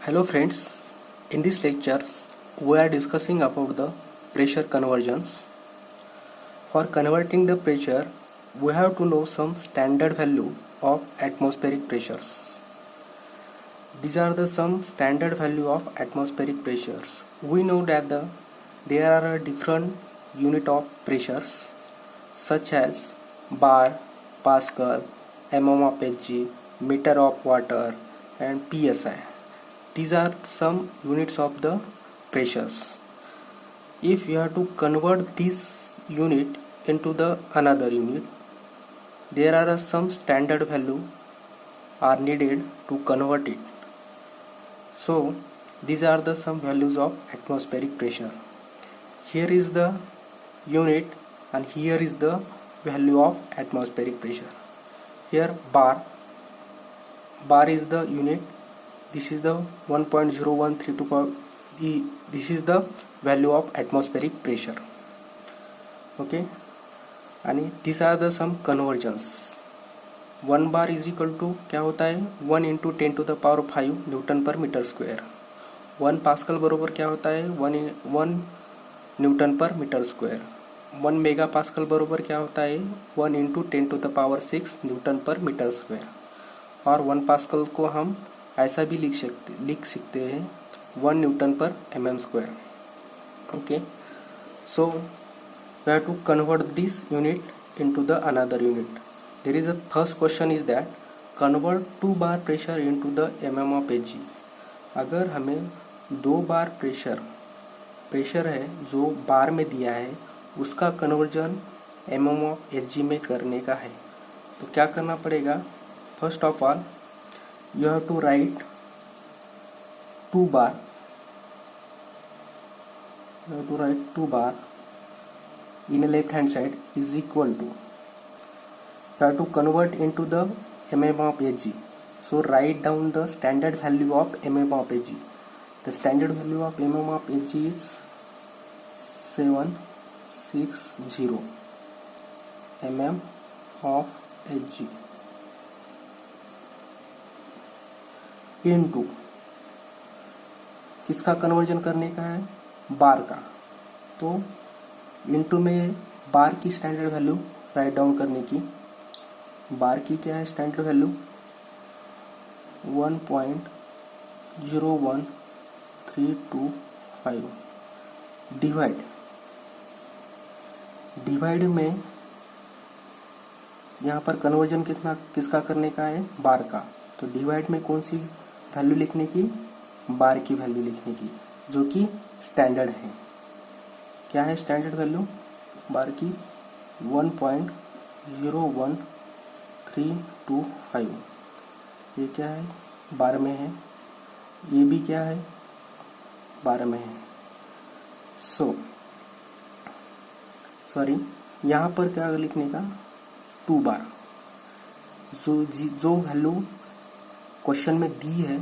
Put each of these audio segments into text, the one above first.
Hello friends, in this lectures we are discussing about the pressure conversions. For converting the pressure, we have to know some standard value of atmospheric pressures. These are the some standard value of atmospheric pressures. We know that there are different unit of pressures such as bar, Pascal, mm of Hg, meter of water and psi. These are some units of the pressures. If you have to convert this unit into the another unit, there are some standard value are needed to convert it. So these are the some values of atmospheric pressure. Here is the unit and here is the value of atmospheric pressure. Here bar is the unit. This is the 1.0132. This is the value of atmospheric pressure. Okay, and these are the some conversions. 1 bar is equal to क्या होता है 1 into 10 to the power 5 Newton पर metre square. 1 pascal बरोबर क्या होता है 1 newton पर metre square. 1 mega pascal बरोबर क्या होता है 1 into 10 to the power 6 Newton पर मीटर स्क्वायर. और 1 पास्कल को हम ऐसा भी लिख सकते हैं 1 newton per mm square. Okay, so we have to convert this unit into the another unit. There is a first question is that convert 2 bar pressure into the mm of Hg. अगर हमें 2 bar pressure है जो बार में दिया है उसका conversion mm of Hg में करने का है, तो क्या करना पड़ेगा. First of all you have to write 2 bar. You have to write 2 bar in a left hand side is equal to, you have to convert into the mm of Hg. So write down the standard value of mm of Hg. The standard value of mm of Hg is 760 mm of Hg into किसका conversion करने का है बार का. तो into में बार की standard value write down करने की. बार की क्या है स्टैंडर्ड वैल्यू 1.01325. डिवाइड में यहाँ पर कन्वर्जन किसका करने का है बार का. तो डिवाइड में कौन सी वैल्यू लिखने की बार की वैल्यू लिखने की जो कि स्टैंडर्ड है. क्या है स्टैंडर्ड वैल्यू बार की 1.01325. ये क्या है बार में है, ये भी क्या है बार में है. सॉरी यहाँ पर क्या लिखने का 2 बार. जो वैल्यू क्वेश्चन में दी है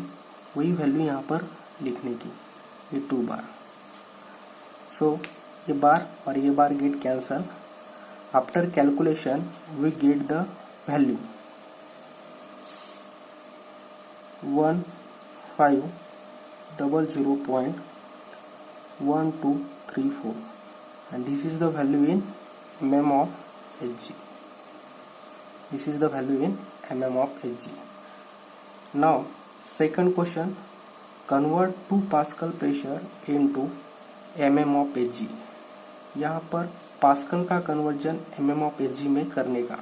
वही वैल्यू यहाँ पर लिखने की, ये 2 बार. सो ये बार और ये बार get cancel. After calculation we get the value 1500.1234 and this is the value in mm of Hg. This is the value in mm of Hg. Now second question, convert 2 Pascal pressure into mm of Hg. यहाँ पर pascal का conversion mm of Hg में करने का.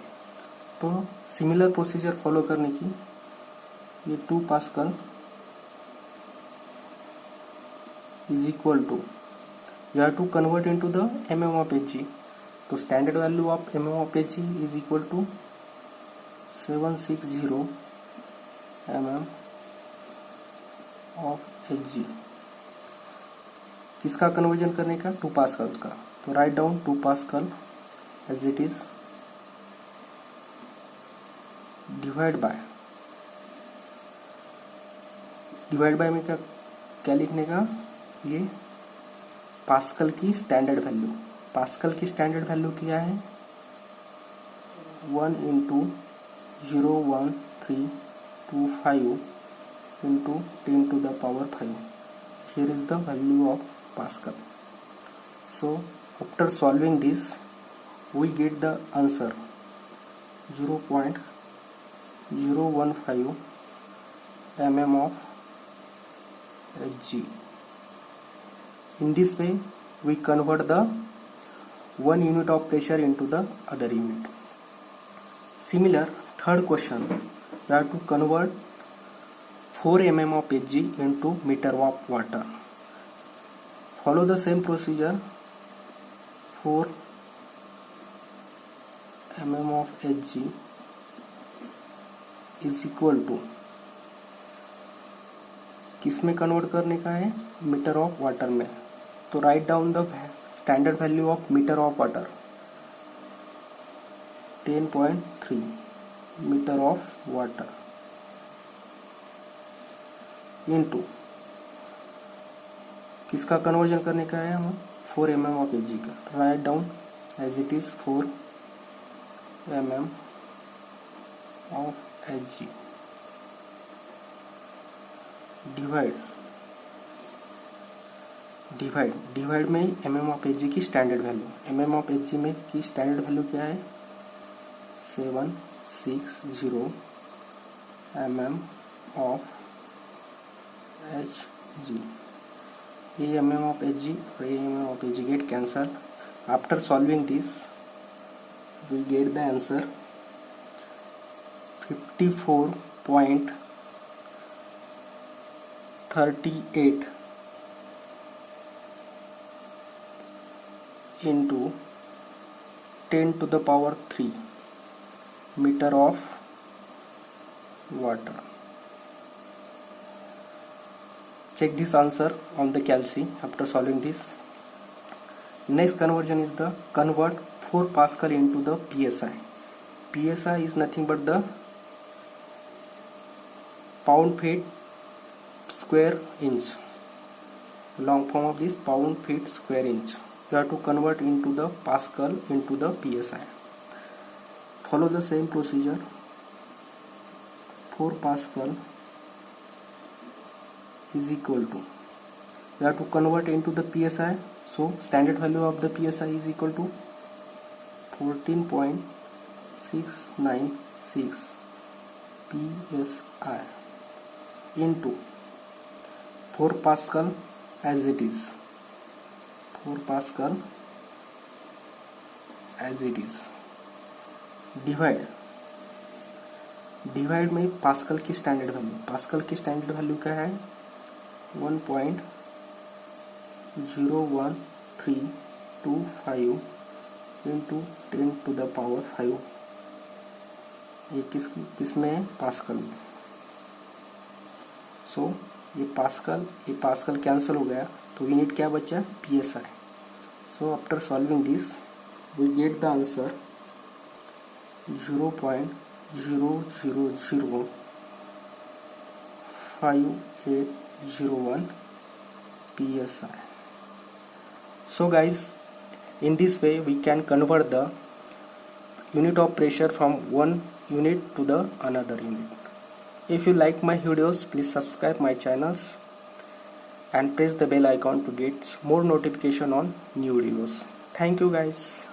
तो similar procedure follow करने की. ये 2 pascal is equal to you have to convert into the mm of Hg. तो standard value of mm of Hg is equal to 760 mm of Hg. किसका conversion करने का 2 पास्कल का. तो right down 2 pascal as it is divide by में क्या लिखने का ये पास्कल की स्टैंडर्ड वैल्यू. पास्कल की स्टैंडर्ड वैल्यू क्या है 1 into 01325 into 10 to the power 5. Here is the value of Pascal. So after solving this, we get the answer 0.015 mm of Hg. In this way, we convert the one unit of pressure into the other unit. Similar, third question, we have to convert 4 mm of Hg into meter of water. Follow the same procedure. 4 mm of Hg is equal to, किस में convert करने का है, metre of water में. तो right down the standard value of meter of water 10.3 meter of water into किसका conversion करने का है हमें, 4 mm ऑफ Hg का. Right down as it is 4 mm of Hg divide में mm ऑफ Hg की standard value. mm of Hg में की स्टैंडर्ड वैल्यू क्या है, 760 mm ऑफ Hg. ये mm ऑफ Hg और ये mm of Hg get cancel. After solving this, we get the answer 54.38 into 10 to the power 3 meter of water. Check this answer on the calci after solving this. Next conversion is the convert 4 Pascal into the PSI. PSI is nothing but the pound feet square inch. Long form of this pound feet square inch. You have to convert into the Pascal into the PSI. Follow the same procedure. 4 Pascal is equal to, you have to convert into the PSI. So standard value of the PSI is equal to 14.696 PSI into 4 Pascal as it is. 4 Pascal as it is. Divide में pascal की standard value. Pascal की standard value क्या है, 1.01325 into 10 to the power 5. ये किस में है, pascal में. सो ये पास्कल कैंसिल हो गया, तो यूनिट क्या बचा, PSI. So after solving this we get the answer 0.0005801 PSI. So guys, in this way we can convert the unit of pressure from one unit to the another unit. If you like my videos, please subscribe my channels and press the bell icon to get more notification on new videos. Thank you guys.